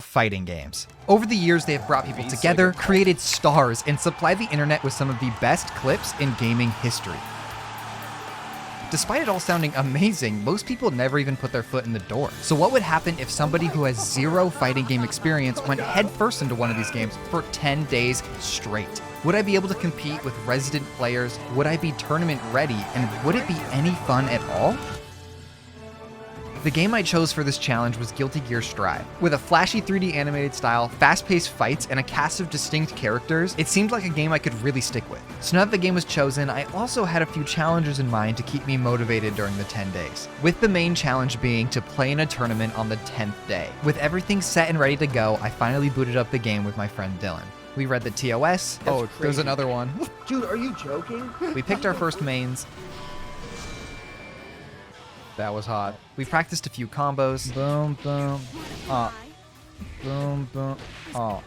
fighting games. Over the years, they have brought people together, created stars, and supplied the internet with some of the best clips in gaming history. Despite it all sounding amazing, most people never even put their foot in the door. So what would happen if somebody who has zero fighting game experience went headfirst into one of these games for 10 days straight? Would I be able to compete with resident players? Would I be tournament ready? And would it be any fun at all? The game I chose for this challenge was Guilty Gear Strive. With a flashy 3D animated style, fast-paced fights, and a cast of distinct characters, it seemed like a game I could really stick with. So now that the game was chosen, I also had a few challenges in mind to keep me motivated during the 10 days. With the main challenge being to play in a tournament on the 10th day. With everything set and ready to go, I finally booted up the game with my friend Dylan. We read the TOS. Oh, there's another one. Dude, are you joking? We picked our first mains. That was hot. We practiced a few combos. Boom, boom, boom, boom,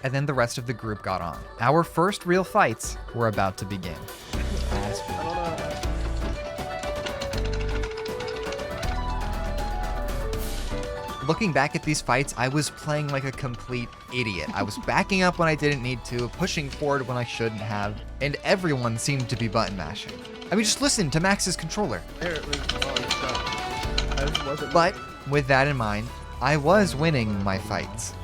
and then the rest of the group got on. Our first real fights were about to begin. Looking back at these fights, I was playing like a complete idiot. I was backing up when I didn't need to, pushing forward when I shouldn't have, and everyone seemed to be button mashing. I mean, just listen to Max's controller. But with that in mind, I was winning my fights.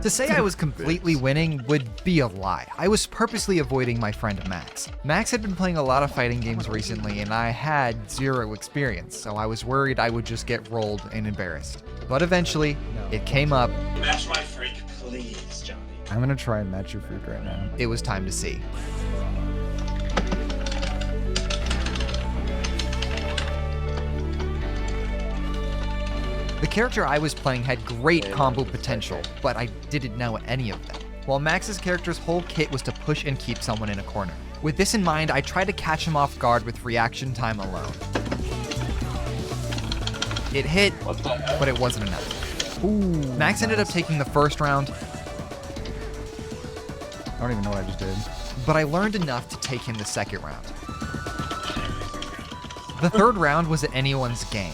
To say I was completely winning would be a lie. I was purposely avoiding my friend Max. Max had been playing a lot of fighting games recently and I had zero experience, so I was worried I would just get rolled and embarrassed. But eventually, it came up. Match my freak, please, Johnny. I'm gonna try and match your freak right now. It was time to see. The character I was playing had great combo potential, but I didn't know any of them. While Max's character's whole kit was to push and keep someone in a corner. With this in mind, I tried to catch him off guard with reaction time alone. It hit, but it wasn't enough. Ooh, Max ended up taking the first round. I don't even know what I just did. But I learned enough to take him the second round. The third round was anyone's game.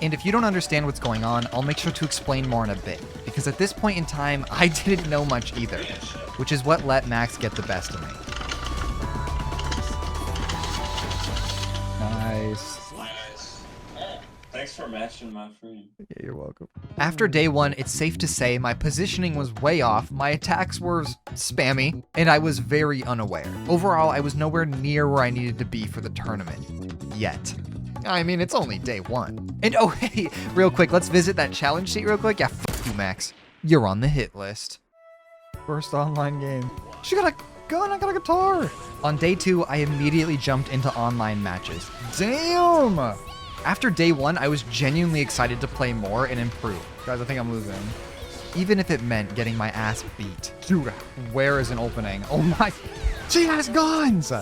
And if you don't understand what's going on, I'll make sure to explain more in a bit, because at this point in time, I didn't know much either, which is what let Max get the best of me. Nice. Thanks for matching my free. Yeah, you're welcome. After day one, it's safe to say my positioning was way off, my attacks were spammy, and I was very unaware. Overall, I was nowhere near where I needed to be for the tournament. Yet. I mean, it's only day one. And oh, hey, real quick, let's visit that challenge sheet real quick. Yeah, f*** you, Max. You're on the hit list. First online game. She got a gun, I got a guitar. On day two, I immediately jumped into online matches. Damn! After day one, I was genuinely excited to play more and improve. Guys, I think I'm losing. Even if it meant getting my ass beat. Dude, where is an opening? Oh my, she has guns!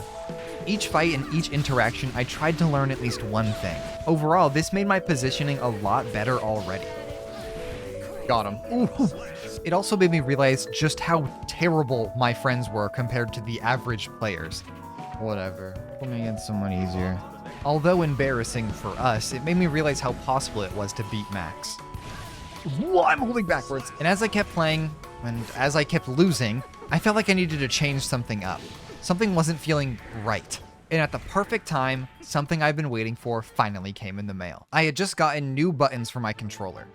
Each fight and each interaction, I tried to learn at least one thing. Overall, this made my positioning a lot better already. Got him. Ooh. It also made me realize just how terrible my friends were compared to the average players. Whatever. We'll make it so much easier. Although embarrassing for us, it made me realize how possible it was to beat Max. Whoa, I'm holding backwards. And as I kept playing, and as I kept losing, I felt like I needed to change something up. Something wasn't feeling right. And at the perfect time, something I've been waiting for finally came in the mail. I had just gotten new buttons for my controller.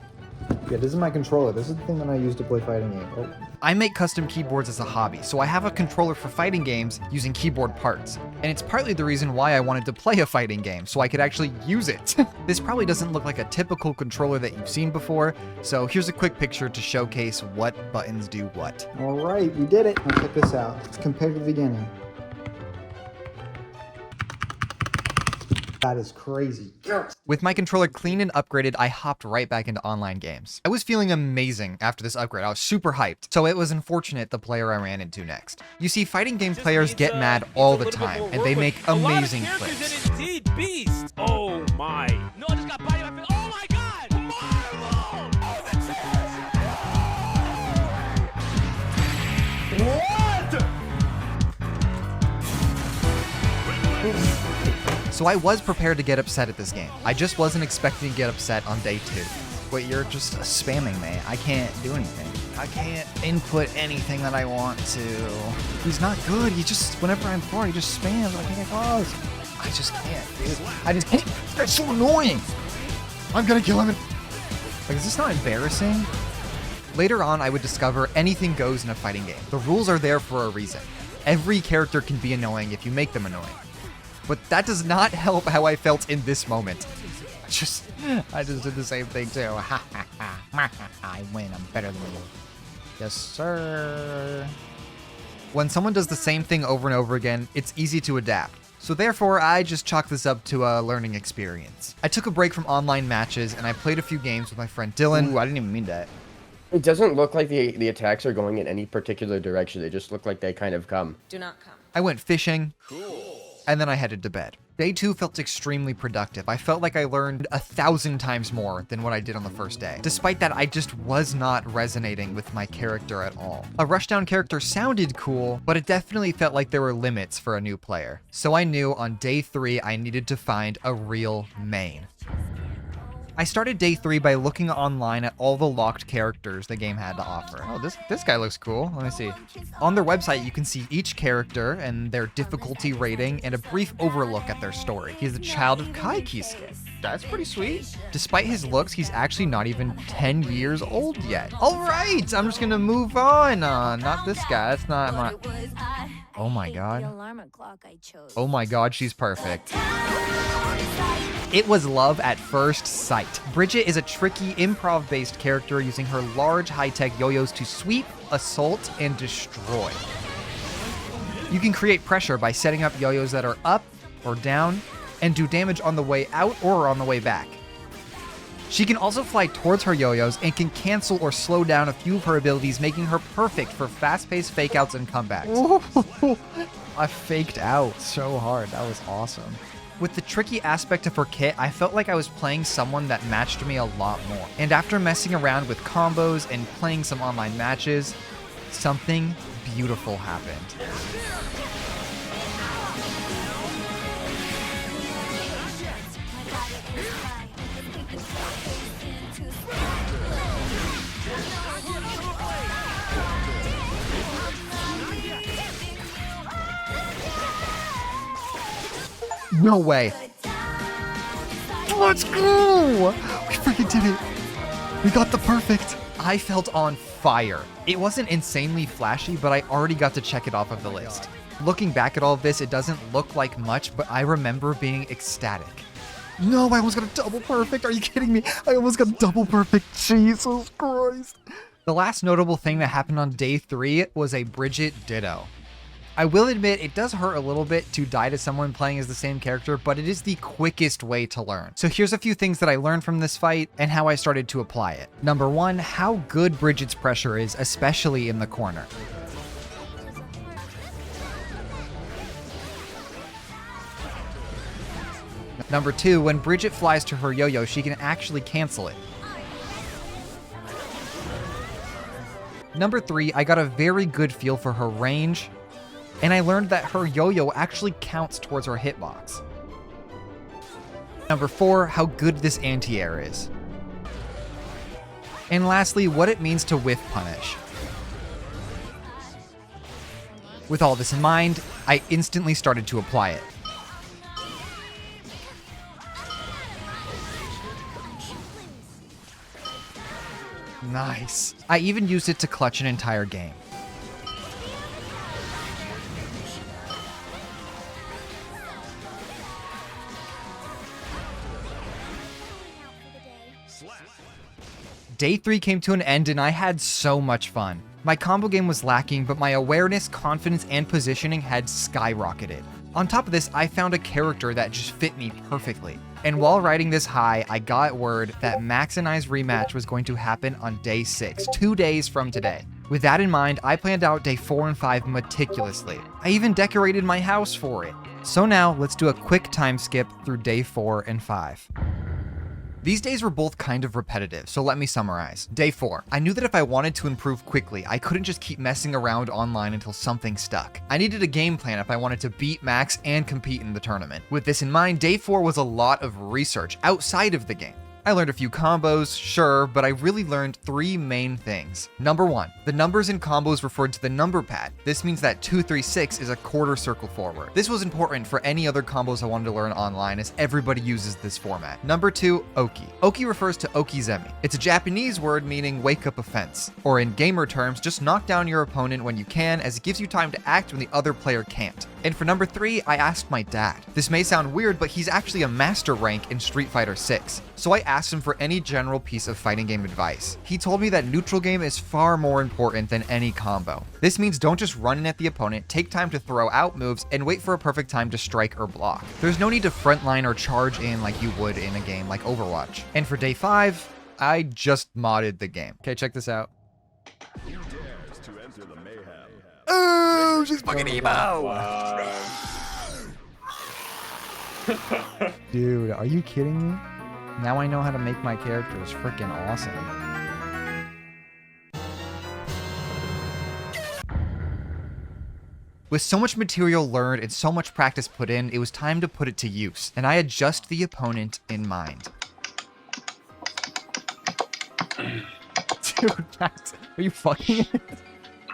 Yeah, this is my controller. This is the thing that I use to play fighting games. Oh. I make custom keyboards as a hobby, so I have a controller for fighting games using keyboard parts. And it's partly the reason why I wanted to play a fighting game, so I could actually use it. This probably doesn't look like a typical controller that you've seen before, so here's a quick picture to showcase what buttons do what. All right, we did it. Now check this out. It's compared to the beginning. That is crazy. With my controller clean and upgraded, I hopped right back into online games. I was feeling amazing after this upgrade. I was super hyped, so it was unfortunate the player I ran into next. You see, fighting game players get mad all the time, and they make amazing clips. Beast. Oh my. No, I just got body by oh my god! So I was prepared to get upset at this game. I just wasn't expecting to get upset on day two. but you're just spamming me. I can't do anything. I can't input anything that I want to. He's not good. He just, whenever I'm bored, he just spams. I can't get close. I just can't, dude. I just can't. That's so annoying. I'm gonna kill him. Like, is this not embarrassing? Later on, I would discover anything goes in a fighting game. The rules are there for a reason. Every character can be annoying if you make them annoying. But that does not help how I felt in this moment. I just did the same thing too. I win, I'm better than you. Yes, sir. When someone does the same thing over and over again, it's easy to adapt. So therefore, I just chalk this up to a learning experience. I took a break from online matches and I played a few games with my friend Dylan. Ooh, I didn't even mean that. It doesn't look like the attacks are going in any particular direction. They just look like they kind of come. Do not come. I went fishing. Cool. And then I headed to bed. Day 2 felt extremely productive. I felt like I learned 1,000 times more than what I did on the first day. Despite that, I just was not resonating with my character at all. A rushdown character sounded cool, but it definitely felt like there were limits for a new player. So I knew on day 3 I needed to find a real main. I started day 3 by looking online at all the locked characters the game had to offer. Oh, this guy looks cool. Let me see. On their website, you can see each character and their difficulty rating and a brief overlook at their story. He's the child of Kaikisuke. That's pretty sweet. Despite his looks, he's actually not even 10 years old yet. All right, I'm just gonna move on. Not this guy. That's not my... Oh my god. Oh my god, she's perfect. It was love at first sight. Bridget is a tricky, improv-based character using her large, high-tech yo-yos to sweep, assault, and destroy. You can create pressure by setting up yo-yos that are up or down and do damage on the way out or on the way back. She can also fly towards her yo-yos and can cancel or slow down a few of her abilities, making her perfect for fast-paced fake-outs and comebacks. I faked out so hard. That was awesome. With the tricky aspect of her kit, I felt like I was playing someone that matched me a lot more. And after messing around with combos and playing some online matches, something beautiful happened. No way. Let's go! We freaking did it. We got the perfect. I felt on fire. It wasn't insanely flashy, but I already got to check it off of the list. Looking back at all of this, it doesn't look like much, but I remember being ecstatic. No, I almost got a double perfect. Are you kidding me? I almost got a double perfect. Jesus Christ. The last notable thing that happened on day 3 was a Bridget Ditto. I will admit it does hurt a little bit to die to someone playing as the same character, but it is the quickest way to learn. So here's a few things that I learned from this fight and how I started to apply it. Number 1, how good Bridget's pressure is, especially in the corner. Number 2, when Bridget flies to her yo-yo, she can actually cancel it. Number 3, I got a very good feel for her range, and I learned that her yo-yo actually counts towards her hitbox. Number 4, how good this anti-air is. And lastly, what it means to whiff punish. With all this in mind, I instantly started to apply it. Nice. I even used it to clutch an entire game. Day 3 came to an end and I had so much fun. My combo game was lacking, but my awareness, confidence, and positioning had skyrocketed. On top of this, I found a character that just fit me perfectly. And while riding this high, I got word that Max and I's rematch was going to happen on day 6, 2 days from today. With that in mind, I planned out day 4 and 5 meticulously. I even decorated my house for it. So now, let's do a quick time skip through day 4 and 5. These days were both kind of repetitive, so let me summarize. Day 4. I knew that if I wanted to improve quickly, I couldn't just keep messing around online until something stuck. I needed a game plan if I wanted to beat Max and compete in the tournament. With this in mind, day 4 was a lot of research outside of the game. I learned a few combos, sure, but I really learned 3 main things. Number 1, the numbers in combos referred to the number pad. This means that 236 is a quarter circle forward. This was important for any other combos I wanted to learn online, as everybody uses this format. Number 2, Oki. Oki refers to Okizemi. It's a Japanese word meaning wake up offense, or in gamer terms, just knock down your opponent when you can, as it gives you time to act when the other player can't. And for number 3, I asked my dad. This may sound weird, but he's actually a master rank in Street Fighter 6. So I asked him for any general piece of fighting game advice. He told me that neutral game is far more important than any combo. This means don't just run in at the opponent, take time to throw out moves, and wait for a perfect time to strike or block. There's no need to frontline or charge in like you would in a game like Overwatch. And for day 5, I just modded the game. Okay, check this out. Oh, she's fucking emo! Dude, are you kidding me? Now I know how to make my characters freaking awesome. With so much material learned and so much practice put in, it was time to put it to use, and I had just the opponent in mind. Dude, Max, are you fucking it?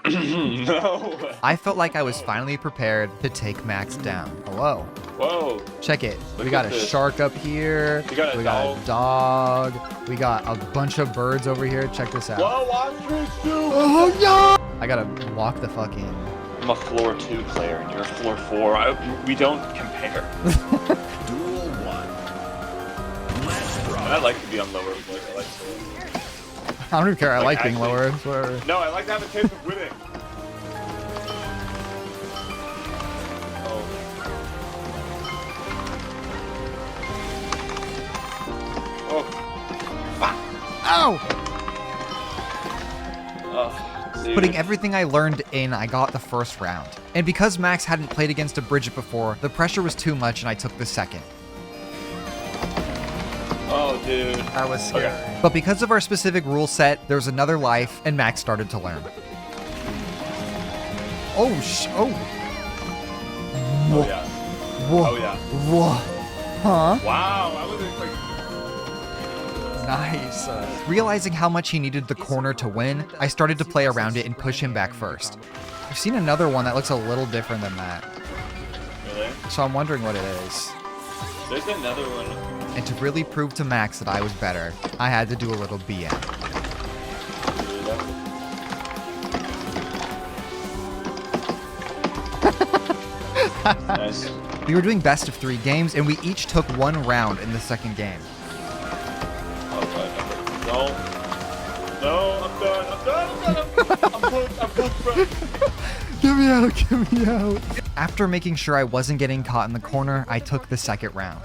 No. I felt like I was finally prepared to take Max down. Hello. Whoa. Check it. Look We got at a this. shark up here. We got a got a dog. We got a bunch of birds over here. Check this out. Whoa, ostrich too. Oh, no! I gotta walk the fuck in. I'm a floor 2 player and you're a floor 4. We don't compare. Duel 1. Let's rock. I like to be on lower floors. I like to. I don't even care. I like being actually- lower. It's whatever. No, I like to have a taste of winning. Ow! Dude. Putting everything I learned in, I got the first round. And because Max hadn't played against a Bridget before, the pressure was too much and I took the second. Oh, dude. That was scary. Okay. But because of our specific rule set, there was another life, and Max started to learn. Oh, Oh yeah. Whoa. Oh yeah. Whoa. Huh? Wow. I was expecting. Nice. Realizing how much he needed the corner to win, I started to play around it and push him back first. I've seen another one that looks a little different than that, Really? so I'm wondering what it is. There's another one. And to really prove to Max that I was better, I had to do a little BM. Nice. We were doing best of 3 games, and we each took 1 round in the second game. Oh god. No. No, I'm done. I'm hooked, bro. Get me out, get me out. After making sure I wasn't getting caught in the corner, I took the second round.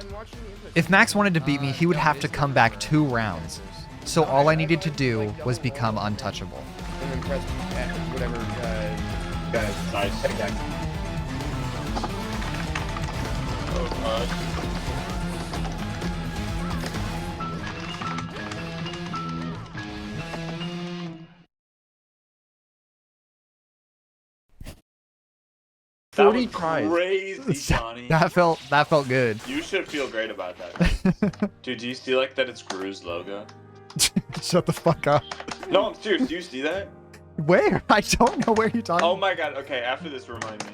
If Max wanted to beat me, he would have to come back 2 rounds. So all I needed to do was become untouchable. And then press whatever. Nice. Oh god. That 40 was tries. crazy, Johnny. That felt good. You should feel great about that. Dude, do you see like that it's Gru's logo? Shut the fuck up. No, I'm serious. Do you see that? Where? I don't know where you're talking. Oh my god. Okay, after this, remind me.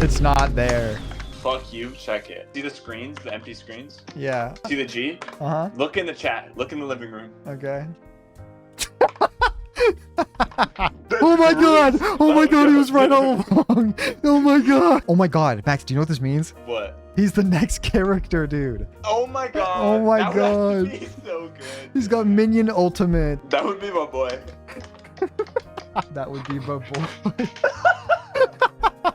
It's not there. Fuck you. Check it. See the screens, the empty screens? Yeah. See the G? Uh-huh. Look in the chat. Look in the living room. Okay. Oh my god! Oh my god, he was right all along! Oh my god! Oh my god, Max, do you know what this means? What? He's the next character, dude. Oh my god. Oh my that god. Would be so good. He's got Minion Ultimate. That would be my boy. That would be my boy.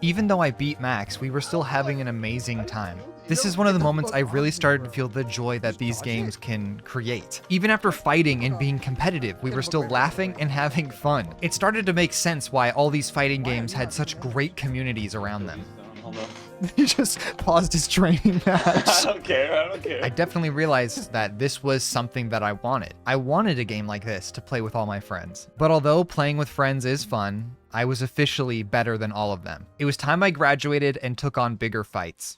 Even though I beat Max, we were still having an amazing time. This is one of the moments I really started to feel the joy that these games can create. Even after fighting and being competitive, we were still laughing and having fun. It started to make sense why all these fighting games had such great communities around them. Hold on. He just paused his training I match. don't care. I don't care. I definitely realized that this was something that I wanted. I wanted a game like this to play with all my friends. But although playing with friends is fun, I was officially better than all of them. It was time I graduated and took on bigger fights.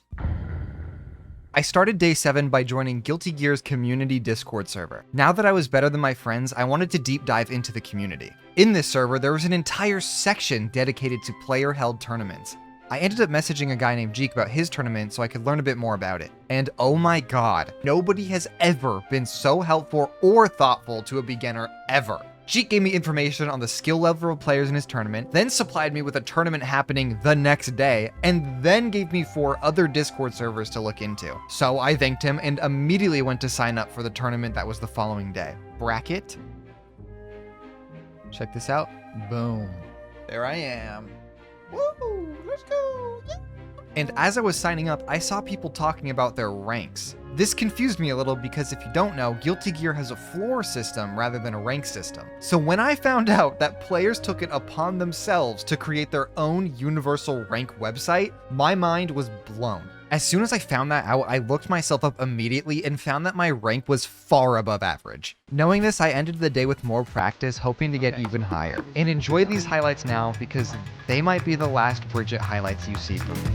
I started day 7 by joining Guilty Gear's community Discord server. Now that I was better than my friends, I wanted to deep dive into the community. In this server, there was an entire section dedicated to player-held tournaments. I ended up messaging a guy named Jeek about his tournament so I could learn a bit more about it. And oh my god, nobody has ever been so helpful or thoughtful to a beginner ever. Jeek gave me information on the skill level of players in his tournament, then supplied me with a tournament happening the next day, and then gave me 4 other Discord servers to look into. So I thanked him and immediately went to sign up for the tournament that was the following day. Bracket. Check this out. Boom. There I am. Woo! Let's go! Yeah. And as I was signing up, I saw people talking about their ranks. This confused me a little because if you don't know, Guilty Gear has a floor system rather than a rank system. So when I found out that players took it upon themselves to create their own universal rank website, my mind was blown. As soon as I found that out, I looked myself up immediately and found that my rank was far above average. Knowing this, I ended the day with more practice, hoping to get even higher. And enjoy these highlights now because they might be the last Bridget highlights you see from me.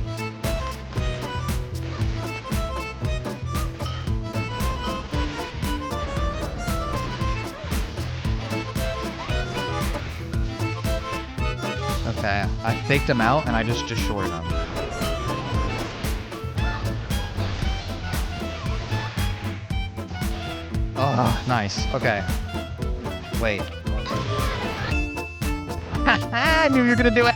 Okay, I faked him out and I just shorted him. Oh, nice. Okay. Wait. I knew you were gonna do it.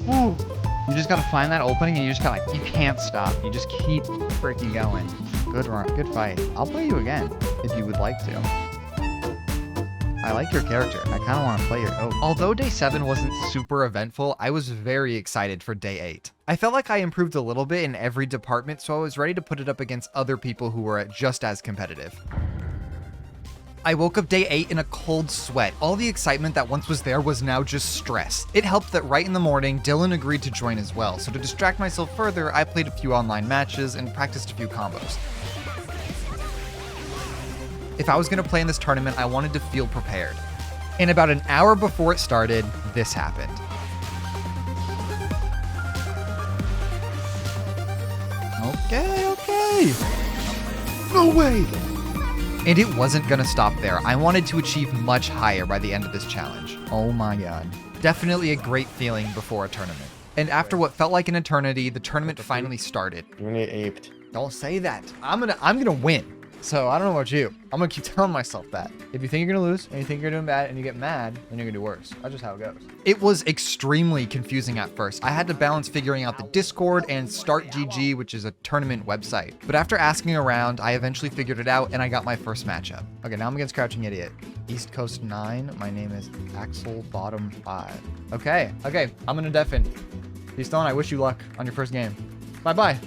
Ooh. You just gotta find that opening and you just gotta, you can't stop. You just keep freaking going. Good run, good fight. I'll play you again if you would like to. I like your character. I kind of want to play your oak. Although day 7 wasn't super eventful, I was very excited for day 8. I felt like I improved a little bit in every department, so I was ready to put it up against other people who were just as competitive. I woke up day 8 in a cold sweat. All the excitement that once was there was now just stress. It helped that right in the morning, Dylan agreed to join as well, so to distract myself further, I played a few online matches and practiced a few combos. If I was going to play in this tournament, I wanted to feel prepared. And about an hour before it started, this happened. Okay. No way! And it wasn't gonna stop there. I wanted to achieve much higher by the end of this challenge. Oh my god. Definitely a great feeling before a tournament. And after what felt like an eternity, the tournament finally started. You're gonna get aped. Don't say that. I'm gonna win. So I don't know about you. I'm gonna keep telling myself that. If you think you're gonna lose and you think you're doing bad and you get mad, then you're gonna do worse. That's just how it goes. It was extremely confusing at first. I had to balance figuring out the Discord and Start GG, which is a tournament website. But after asking around, I eventually figured it out and I got my first matchup. Okay, now I'm against Crouching Idiot. East Coast 9. My name is Axel Bottom 5. Okay, I'm gonna deafen. Peace Stone, I wish you luck on your first game. Bye-bye.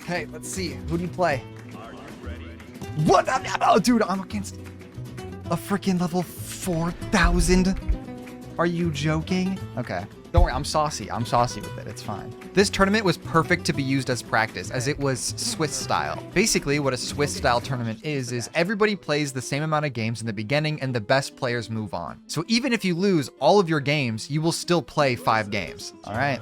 Okay, let's see. Who do you play? What? Oh, dude, I'm against a freaking level 4,000. Are you joking? Okay. Don't worry, I'm saucy. I'm saucy with it. It's fine. This tournament was perfect to be used as practice, as it was Swiss style. Basically, what a Swiss style tournament is everybody plays the same amount of games in the beginning and the best players move on. So even if you lose all of your games, you will still play 5 games. All right.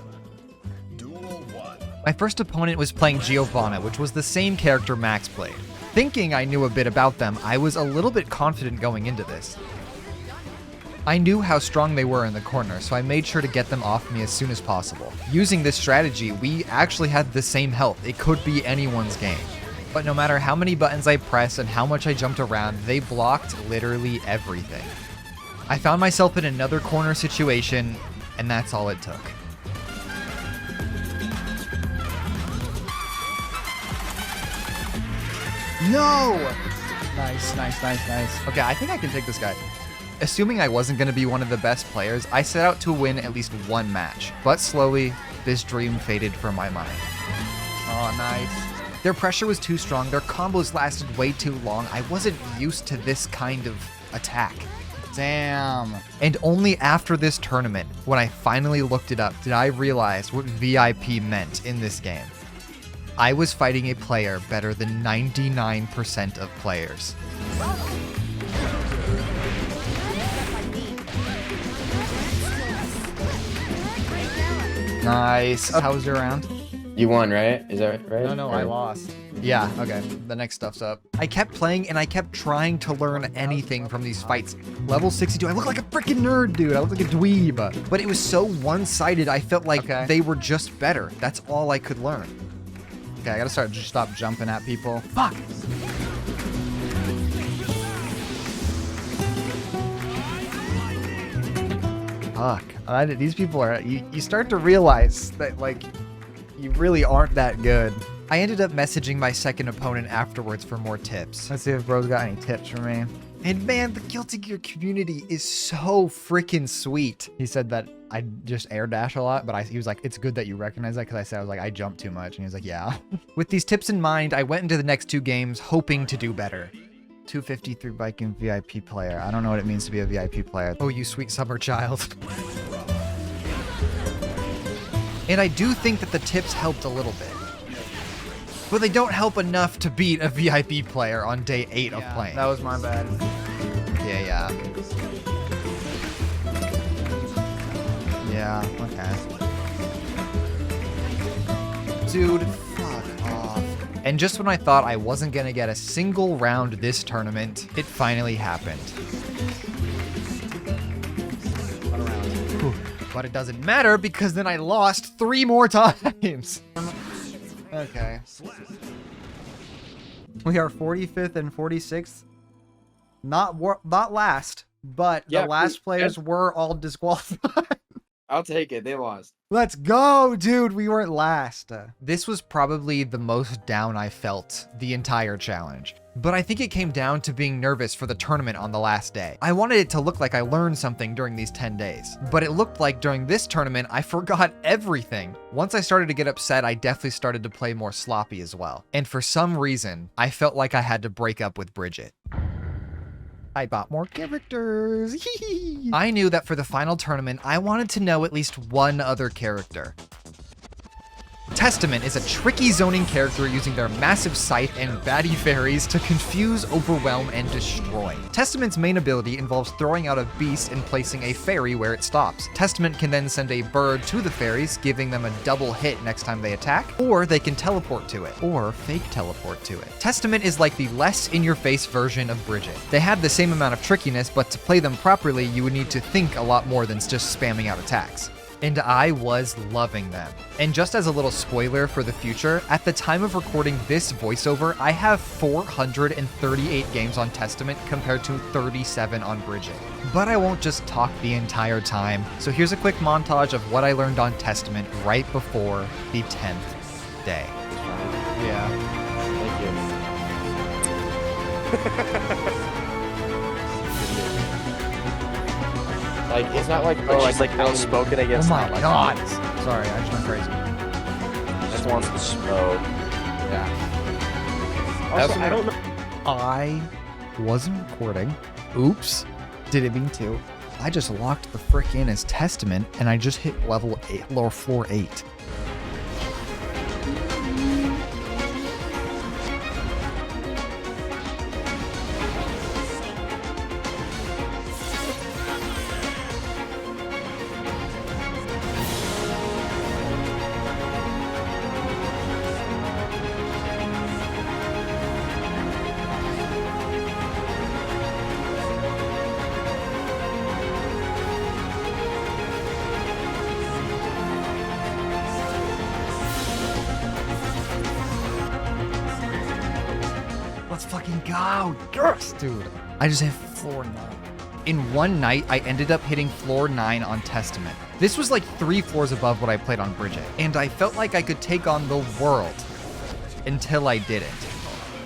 My first opponent was playing Giovanna, which was the same character Max played. Thinking I knew a bit about them, I was a little bit confident going into this. I knew how strong they were in the corner, so I made sure to get them off me as soon as possible. Using this strategy, we actually had the same health. It could be anyone's game. But no matter how many buttons I pressed and how much I jumped around, they blocked literally everything. I found myself in another corner situation, and that's all it took. No! Nice. Okay, I think I can take this guy. Assuming I wasn't going to be one of the best players, I set out to win at least one match. But slowly, this dream faded from my mind. Oh, nice. Their pressure was too strong, their combos lasted way too long. I wasn't used to this kind of attack. Damn. And only after this tournament, when I finally looked it up, did I realize what VIP meant in this game. I was fighting a player better than 99% of players. Nice. How was your round? You won, right? Is that right? No, Or- I lost. Yeah, okay. The next stuff's up. I kept playing and I kept trying to learn anything from these fights. Level 62, I look like a freaking nerd, dude. I look like a dweeb. But it was so one-sided, I felt like they were just better. That's all I could learn. Okay, I gotta stop jumping at people. Fuck! Fuck. These people are... You start to realize that, like, you really aren't that good. I ended up messaging my second opponent afterwards for more tips. Let's see if bro's got any tips for me. And man, the Guilty Gear community is so freaking sweet. He said that I just air dash a lot, but he was like, it's good that you recognize that, because I was like, I jump too much. And he was like, yeah. With these tips in mind, I went into the next 2 games hoping to do better. 253 biking VIP player. I don't know what it means to be a VIP player. Oh, you sweet summer child. And I do think that the tips helped a little bit. But they don't help enough to beat a VIP player on day 8 of playing. That was my bad. Yeah. Yeah, okay. Dude, fuck off. And just when I thought I wasn't gonna get a single round this tournament, it finally happened. Whew. But it doesn't matter because then I lost 3 more times. Okay. We are 45th and 46th. Not last, but Yeah, the last players were all disqualified. I'll take it. They lost. Let's go, dude. We weren't last. This was probably the most down I felt the entire challenge. But I think it came down to being nervous for the tournament on the last day. I wanted it to look like I learned something during these 10 days. But it looked like during this tournament, I forgot everything. Once I started to get upset, I definitely started to play more sloppy as well. And for some reason, I felt like I had to break up with Bridget. I bought more characters. I knew that for the final tournament, I wanted to know at least one other character. Testament is a tricky zoning character using their massive scythe and baddie fairies to confuse, overwhelm, and destroy. Testament's main ability involves throwing out a beast and placing a fairy where it stops. Testament can then send a bird to the fairies, giving them a double hit next time they attack, or they can teleport to it, or fake teleport to it. Testament is like the less in-your-face version of Bridget. They have the same amount of trickiness, but to play them properly, you would need to think a lot more than just spamming out attacks. And I was loving them. And just as a little spoiler for the future, at the time of recording this voiceover, I have 438 games on Testament compared to 37 on Bridget. But I won't just talk the entire time, so here's a quick montage of what I learned on Testament right before the 10th day. Yeah. Thank you. Like, it's not like, Oh, she's like outspoken against Oh my not like god! zombies. Sorry, I just went crazy. Just wants to smoke. Yeah. Also, I don't know. I wasn't recording. Oops. Didn't mean to. I just locked the frick in as Testament, and I just hit level 8, or floor 8. Let's fucking go! Yes, dude. I just hit floor 9. In one night, I ended up hitting floor 9 on Testament. This was like 3 floors above what I played on Bridget, and I felt like I could take on the world until I didn't.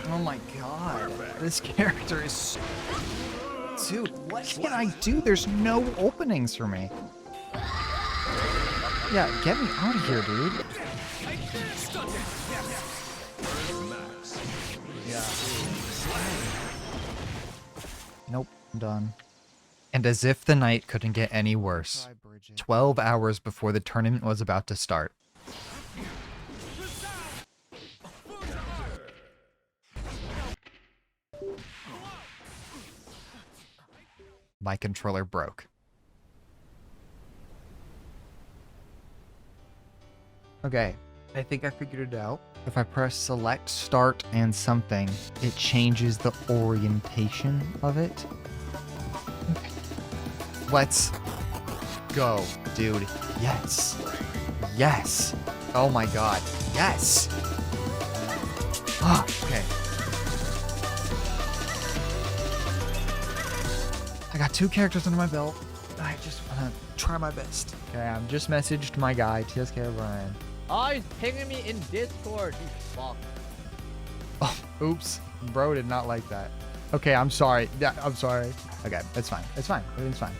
Oh my god, this character is so... Dude, what can I do? There's no openings for me. Yeah, get me out of here, dude. Yeah. Nope. I'm done. And as if the night couldn't get any worse, 12 hours before the tournament was about to start, my controller broke. Okay, I think I figured it out. If I press select, start, and something, it changes the orientation of it. Let's go, dude. Yes. Yes. Oh my god. Yes. Ah, okay. I got 2 characters under my belt. I just want to try my best. Okay, I've just messaged my guy, TSK O'Brien. Oh, he's pinging me in Discord, you fuck. Oh, oops. Bro did not like that. Okay, I'm sorry. Yeah, I'm sorry. Okay, it's fine. It's fine. Everything's fine.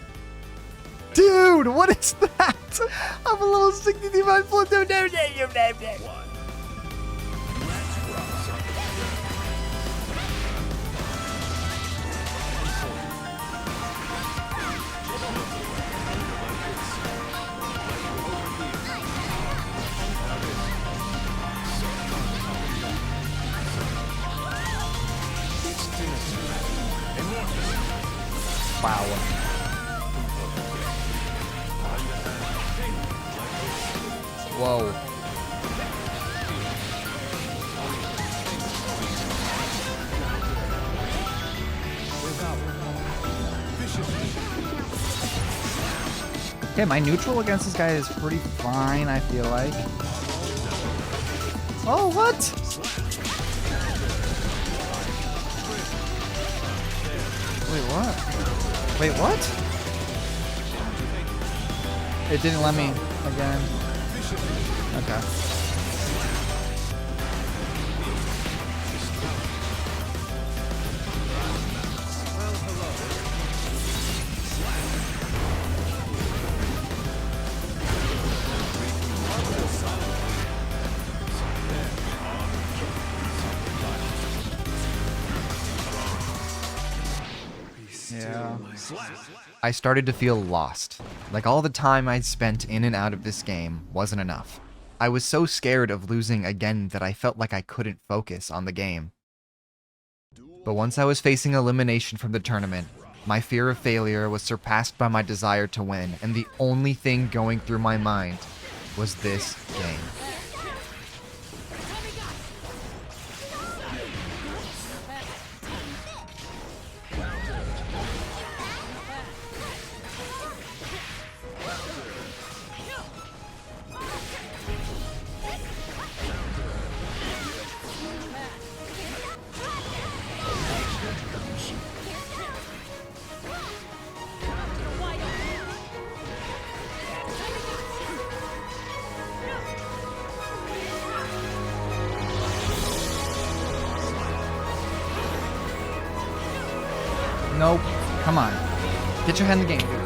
Dude, what is that? I'm a level 65 Pluto. Wow. Whoa. Okay, my neutral against this guy is pretty fine, I feel like. Oh, what? Wait, what? Wait, what? It didn't let me again. Okay. Yeah. I started to feel lost. Like all the time I'd spent in and out of this game wasn't enough. I was so scared of losing again that I felt like I couldn't focus on the game. But once I was facing elimination from the tournament, my fear of failure was surpassed by my desire to win, and the only thing going through my mind was this game. Nope. Come on. Get your head in the game, dude.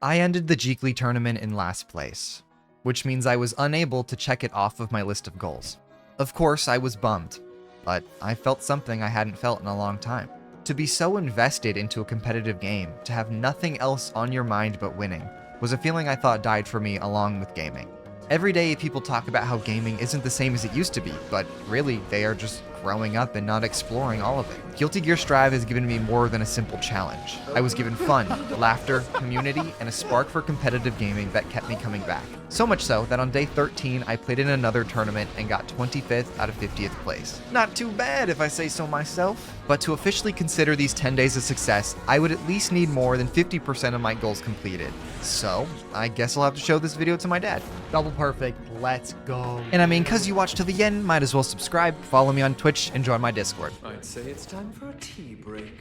I ended the Jeekly tournament in last place, which means I was unable to check it off of my list of goals. Of course, I was bummed, but I felt something I hadn't felt in a long time. To be so invested into a competitive game, to have nothing else on your mind but winning, was a feeling I thought died for me along with gaming. Every day people talk about how gaming isn't the same as it used to be, but really, they are just growing up and not exploring all of it. Guilty Gear Strive has given me more than a simple challenge. I was given fun, laughter, community, and a spark for competitive gaming that kept me coming back. So much so that on day 13, I played in another tournament and got 25th out of 50th place. Not too bad if I say so myself. But to officially consider these 10 days a success, I would at least need more than 50% of my goals completed. So, I guess I'll have to show this video to my dad. Double perfect. Let's go. And I mean, cause you watched to the end, might as well subscribe, follow me on Twitch, and join my Discord. I'd say it's time for a tea break.